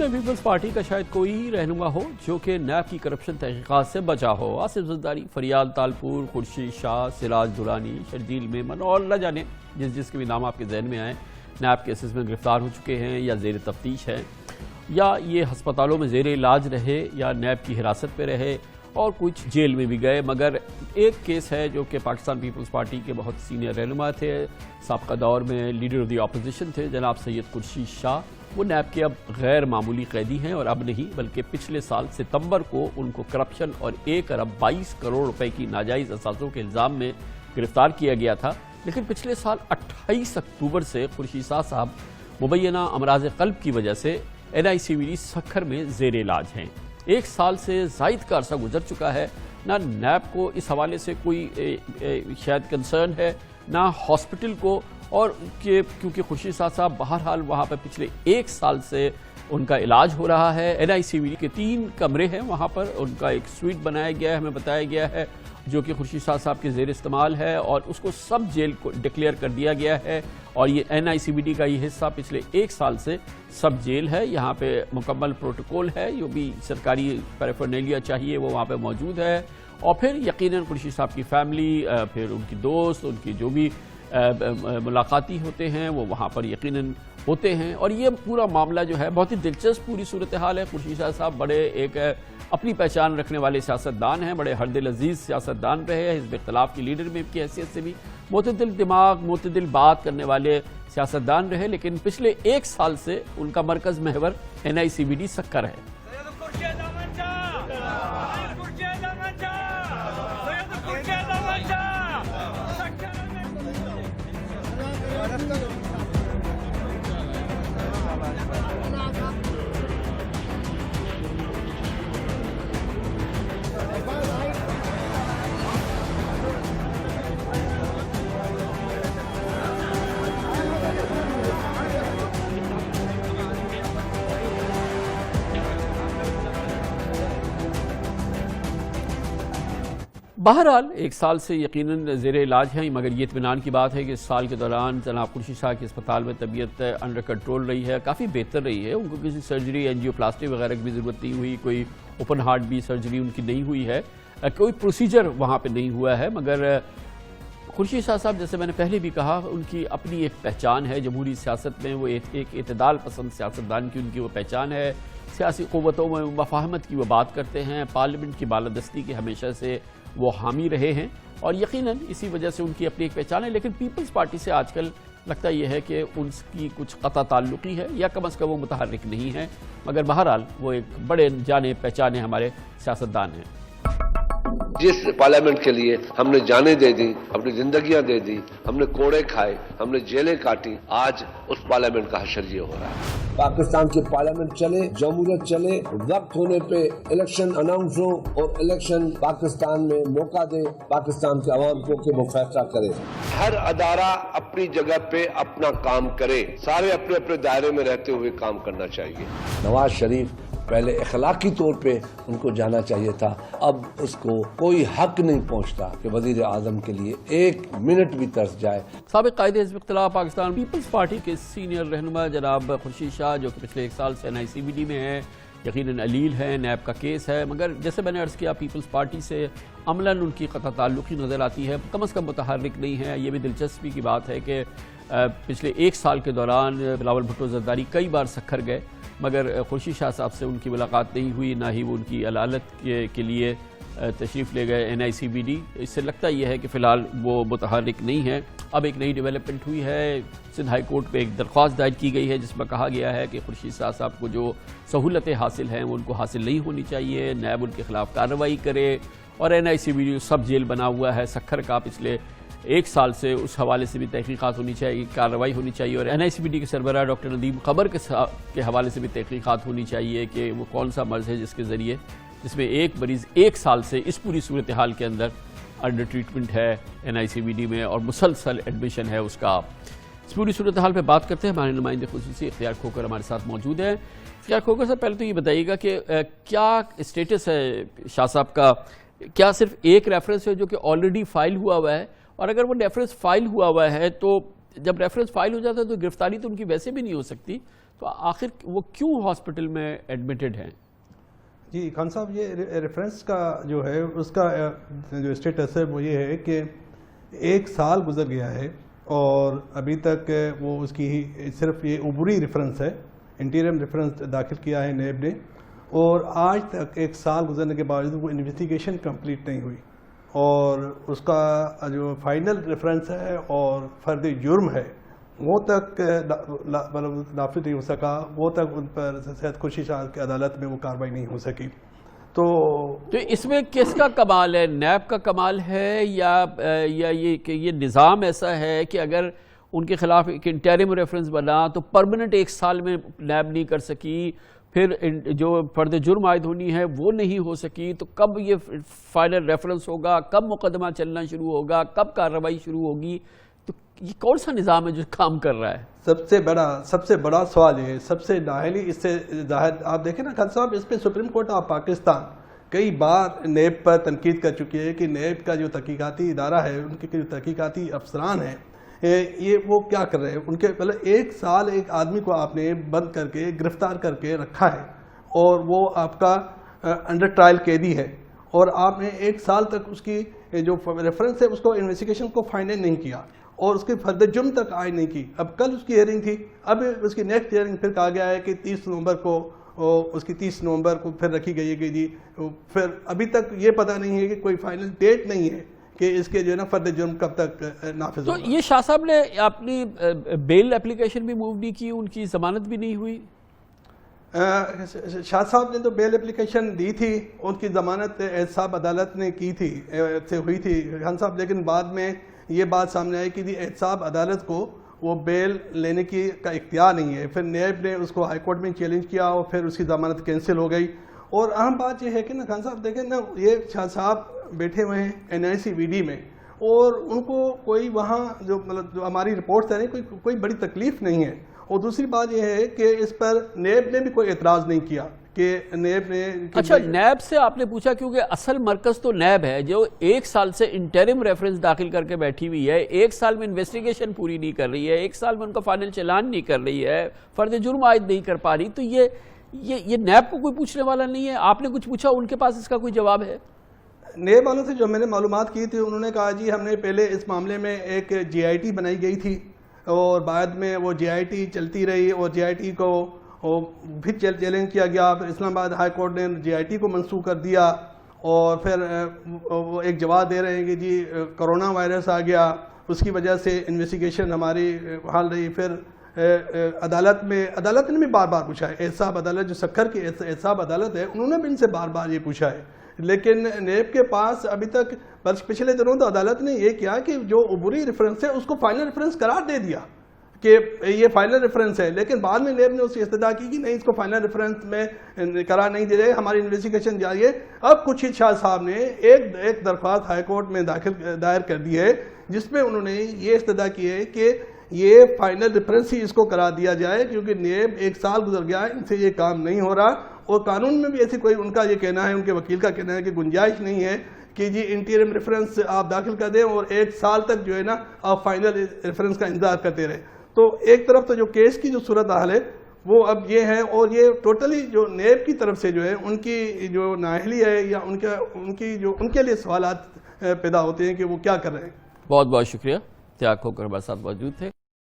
वजूद में peoples party का शायद कोई ही रहनुमा हो जो कि नैब की करप्शन तहकीकात से बचा हो। आसिफ जरदारी, फरियाद तालपुर, खुर्शीद शाह, सिराज दुरानी, शर्जील मेमन और न जाने जिसके भी नाम आपके जहन में आए नैब केसेस में गिरफ्तार हो चुके हैं या ज़ेर तफ्तीश हैं, या ये हस्पतालों में ज़ेर इलाज रहे या नैब की हिरासत पे रहे और कुछ जेल में भी गए। मगर एक केस है जो कि पाकिस्तान पीपल्स पार्टी के बहुत सीनियर रहनुमा थे, साबका दौर में लीडर ऑफ द अपोजिशन थे जनाब सैयद खुर्शीद शाह, वो नैब के अब गैर मामूली कैदी हैं और अब नहीं बल्कि पिछले साल सितंबर को उनको करप्शन और 1 अरब 22 करोड़ रुपए की नाजायज़ असासों के इल्ज़ाम में गिरफ्तार किया गया था। लेकिन पिछले साल 28 अक्टूबर से खुर्शीद शाह साहब मुबैना अमराज क़ल्ब की वजह से NICVD सक्खर में ज़ेर इलाज हैं। 1 साल से ज़ायद का अरसा गुजर चुका है। ना नैब को इस हवाले से कोई शायद कंसर्न है, ना हॉस्पिटल को, और क्योंकि खुर्शीद शाह साहब बहरहाल वहाँ पर पिछले 1 साल से उनका इलाज हो रहा है। NICVD के 3 कमरे हैं वहाँ पर, उनका एक स्वीट बनाया गया है, हमें बताया गया है, जो कि खुर्शीद शाह साहब के ज़ेर इस्तेमाल है और उसको सब जेल को डिक्लेयर कर दिया गया है। और ये NICVD का ये हिस्सा पिछले 1 साल से सब जेल है। यहाँ पे मुकम्मल प्रोटोकॉल है, जो भी सरकारी पैराफर्नेलिया चाहिए वो वहाँ पे मौजूद है। और फिर यकीनन खुर्शीद साहब की फैमिली, फिर उनकी दोस्त, उनकी जो भी मुलाकाती होते हैं वो वहाँ पर यकीनन होते हैं। और ये पूरा मामला जो है बहुत ही दिलचस्प पूरी सूरत हाल है। खुर्शीद शाह साहब बड़े एक अपनी पहचान रखने वाले सियासतदान हैं, बड़े हरदिल अजीज सियासतदान रहे हैं, हिज़्ब इख्तिलाफ की लीडर में की हैसियत से भी मोतदिल दिमाग, मोतदिल बात करने वाले सियासतदान रहे। लेकिन पिछले 1 साल से उनका मरकज़ महवर NICVD सक्खर है। बहरहाल 1 साल से यकीनन ज़ेर इलाज हैं, मगर ये इत्मीनान की बात है कि इस साल के दौरान जनाब खुर्शीद शाह के अस्पताल में तबीयत अंडर कंट्रोल रही है, काफ़ी बेहतर रही है। उनको किसी सर्जरी, एंजियोप्लास्टी वगैरह की भी ज़रूरत नहीं हुई, कोई ओपन हार्ट भी सर्जरी उनकी नहीं हुई है, कोई प्रोसीजर वहाँ पर नहीं हुआ है। मगर खुर्शीद शाह साहब, जैसे मैंने पहले भी कहा, उनकी अपनी एक पहचान है जमहूरी सियासत में। वो एक इतदाल पसंद सियासतदान की उनकी वो पहचान है। सियासी क़ुव्वतों में मफाहमत की वो बात करते हैं, पार्लियामेंट की बालादस्ती की हमेशा से वो हामी रहे हैं और यकीनन इसी वजह से उनकी अपनी एक पहचान है। लेकिन पीपल्स पार्टी से आजकल लगता यह है कि उनकी कुछ क़ता ताल्लुक़ी है या कम अज़ कम वो मुतहर्रिक नहीं है। मगर बहरहाल वो एक बड़े जाने पहचाने हमारे सियासतदान हैं। जिस पार्लियामेंट के लिए हमने जानें दे दी, अपनी जिंदगियां दे दी, हमने कोड़े खाए, हमने जेलें काटी, आज उस पार्लियामेंट का हशर ये हो रहा है। पाकिस्तान की पार्लियामेंट चले, जमहूरियत चले, वक्त होने पे इलेक्शन अनाउंस हो और इलेक्शन पाकिस्तान में मौका दे पाकिस्तान के अवाम को कि वो फैसला करे। हर अदारा अपनी जगह पे अपना काम करे, सारे अपने अपने दायरे में रहते हुए काम करना चाहिए। नवाज शरीफ पहले इखलाकी तौर पे उनको जाना चाहिए था, अब उसको कोई हक नहीं पहुंचता कि वजीर आजम के लिए 1 मिनट भी तरस जाए। साबिक़ कायदे हिज़्ब इख्तिलाफ पाकिस्तान पीपल्स पार्टी के सीनियर रहनुमा जनाब खुर्शीद शाह, जो कि पिछले 1 साल से NICVD में है, यकीनन अलील है, नैब का केस है। मगर जैसे मैंने अर्ज़ किया, पीपल्स पार्टी से अमलन उनकी क़ता ताल्लुक़ी नज़र आती है, कम अज़ कम मुतहर्रिक नहीं है। ये भी दिलचस्पी की बात है कि पिछले 1 साल के दौरान बिलावल भुट्टो जरदारी कई बार सक्खर गए, मगर खुर्शीद शाह साहब से उनकी मुलाकात नहीं हुई, ना ही वो उनकी अदालत के लिए तशरीफ़ ले गए NICVD। इससे लगता यह है कि फ़िलहाल वो मुतहर्रिक नहीं है। अब एक नई डेवलपमेंट हुई है, सिंध हाई कोर्ट पे एक दरख्वास्त दायर की गई है जिसमें कहा गया है कि खुर्शीद शाह साहब को जो सहूलतें हासिल हैं वो उनको हासिल नहीं होनी चाहिए, नैब उनके खिलाफ कार्रवाई करे। और NICVD सब जेल बना हुआ है सक्खर का, पिछले 1 साल से उस हवाले से भी तहकीकात होनी चाहिए, कार्रवाई होनी चाहिए। और NICVD के सरबराह डॉक्टर नदीम खबर के हवाले से भी तहकीकात होनी चाहिए कि वो कौन सा मर्ज़ है जिसमें एक मरीज़ 1 साल से इस पूरी सूरत हाल के अंदर अंडर ट्रीटमेंट है NICVD में और मुसलसल एडमिशन है उसका। इस पूरी सूरत हाल पर बात करते हैं। हमारे नुमाइंदे खुसूसी इख्तियार खोकर हमारे साथ मौजूद हैं। इख्तियार खोकर साहब, पहले तो ये बताइएगा कि क्या स्टेटस है शाह साहब का? क्या सिर्फ एक रेफरेंस है जो कि ऑलरेडी फाइल हुआ है? और अगर वो रेफरेंस फाइल हुआ है तो जब रेफरेंस फाइल हो जाता है तो गिरफ्तारी तो उनकी वैसे भी नहीं हो सकती, تو آخر وہ کیوں ہاسپٹل میں ایڈمیٹڈ ہیں؟ جی خان صاحب، یہ ریفرنس کا جو ہے اس کا جو اسٹیٹس ہے وہ یہ ہے کہ 1 سال گزر گیا ہے اور ابھی تک وہ اس کی صرف یہ عبوری ریفرنس ہے، انٹیریم ریفرنس داخل کیا ہے نیب نے، اور آج تک 1 سال گزرنے کے باوجود وہ انویسٹیگیشن کمپلیٹ نہیں ہوئی، اور اس کا جو فائنل ریفرنس ہے اور فرد جرم ہے وہ تک نافذ نہیں ہو سکا، وہ تک ان پر سید خورشید شاہ کی عدالت میں وہ کارروائی نہیں ہو سکی۔ تو اس میں کس کا کمال ہے؟ نیب کا کمال ہے یا یہ کہ یہ نظام ایسا ہے کہ اگر ان کے خلاف ایک انٹرم ریفرنس بنا تو پرماننٹ 1 سال میں نیب نہیں کر سکی، پھر جو فرد جرم عائد ہونی ہے وہ نہیں ہو سکی، تو کب یہ فائنل ریفرنس ہوگا، کب مقدمہ چلنا شروع ہوگا، کب کارروائی شروع ہوگی؟ تو یہ کون سا نظام ہے جو کام کر رہا ہے؟ سب سے بڑا سوال یہ ہے، سب سے نااہلی اس سے ظاہر آپ دیکھیں نا خان صاحب، اس پہ سپریم کورٹ آف پاکستان کئی بار نیب پر تنقید کر چکی ہے کہ نیب کا جو تحقیقاتی ادارہ ہے، ان کے جو تحقیقاتی افسران ہیں، یہ وہ کیا کر رہے ہیں؟ ان کے پہلے 1 سال ایک آدمی کو آپ نے بند کر کے گرفتار کر کے رکھا ہے اور وہ آپ کا انڈر ٹرائل قیدی ہے، اور آپ نے 1 سال تک اس کی جو ریفرنس ہے اس کو انویسٹیگیشن کو فائنل نہیں کیا اور اس کے فرد جرم تک عائد نہیں کی۔ اب کل اس کی ہیئرنگ تھی، اب اس کی نیکسٹ ہیئرنگ پھر کہا گیا ہے کہ 30 نومبر کو اس کی 30 نومبر کو پھر رکھی گئی ہے کہ جی، پھر ابھی تک یہ پتہ نہیں ہے کہ کوئی فائنل ڈیٹ نہیں ہے کہ اس کے جو ہے نا فرد جرم کب تک نافذ ہوگا۔ تو یہ شاہ صاحب نے اپنی بیل اپلیکیشن بھی موو نہیں کی، ان کی ضمانت بھی نہیں ہوئی؟ شاہ صاحب نے تو بیل اپلیکیشن دی تھی، ان کی ضمانت احتساب عدالت نے کی تھی، سے ہوئی تھی خان صاحب، لیکن بعد میں یہ بات سامنے آئی کہ احتساب عدالت کو وہ بیل لینے کا اختیار نہیں ہے، پھر نیب نے اس کو ہائی کورٹ میں چیلنج کیا اور پھر اس کی ضمانت کینسل ہو گئی۔ اور اہم بات یہ ہے کہ نا خان صاحب دیکھیں نا، یہ شاہ صاحب بیٹھے ہوئے ہیں NICVD میں، اور ان کو کوئی وہاں جو مطلب جو ہماری رپورٹس ہیں کوئی بڑی تکلیف نہیں ہے، اور دوسری بات یہ ہے کہ اس پر نیب نے بھی کوئی اعتراض نہیں کیا کہ نیب نے اچھا نیب سے آپ نے پوچھا، کیونکہ اصل مرکز تو نیب ہے جو 1 سال سے انٹرم ریفرنس داخل کر کے بیٹھی ہوئی ہے، 1 سال میں انویسٹیگیشن پوری نہیں کر رہی ہے، 1 سال میں ان کا فائنل چلان نہیں کر رہی ہے، فرد جرم عائد نہیں کر پا رہی، تو یہ نیب کو کوئی پوچھنے والا نہیں ہے؟ آپ نے کچھ پوچھا، ان کے پاس اس کا کوئی جواب ہے؟ نیب والوں سے جو میں نے معلومات کی تھی، انہوں نے کہا جی ہم نے پہلے اس معاملے میں ایک GIT بنائی گئی تھی اور بعد میں وہ GIT چلتی رہی اور GIT کو پھر چیلنج کیا گیا، پھر اسلام آباد ہائی کورٹ نے GIT کو منسوخ کر دیا، اور پھر وہ ایک جواب دے رہے ہیں کہ جی کرونا وائرس آ گیا، اس کی وجہ سے انویسٹیگیشن ہماری حال رہی۔ پھر عدالت نے بھی بار بار پوچھا ہے، احتساب عدالت جو سکھر کی احتساب عدالت ہے، انہوں نے بھی ان سے بار بار یہ پوچھا ہے، لیکن نیب کے پاس ابھی تک پچھلے دنوں تو عدالت نے یہ کیا کہ جو عبوری ریفرنس ہے اس کو فائنل ریفرنس قرار دے دیا کہ یہ فائنل ریفرنس ہے، لیکن بعد میں نیب نے اس کی استدعا کی کہ نہیں، اس کو فائنل ریفرنس میں قرار نہیں دے رہے، ہماری انویسٹیگیشن جاری ہے۔ اب خورشید شاہ صاحب نے ایک درخواست ہائی کورٹ میں دائر کر دی ہے، جس میں انہوں نے یہ استدعا کی ہے کہ یہ فائنل ریفرنس ہی اس کو قرار دیا جائے، کیونکہ نیب 1 سال گزر گیا ہے، ان سے یہ کام نہیں ہو رہا، اور قانون میں بھی ایسی کوئی ان کا یہ کہنا ہے، ان کے وکیل کا کہنا ہے کہ گنجائش نہیں ہے کہ جی انٹرم ریفرنس آپ داخل کر دیں اور 1 سال تک جو ہے نا آپ فائنل ریفرنس کا انتظار کرتے رہیں۔ تو ایک طرف تو جو کیس کی جو صورتحال ہے وہ اب یہ ہے، اور یہ ٹوٹلی جو نیب کی طرف سے جو ہے ان کی جو نااہلی ہے یا ان کے لیے سوالات پیدا ہوتے ہیں کہ وہ کیا کر رہے ہیں۔ بہت بہت شکریہ، تیاگ کھوکھر ہمارے ساتھ موجود تھے۔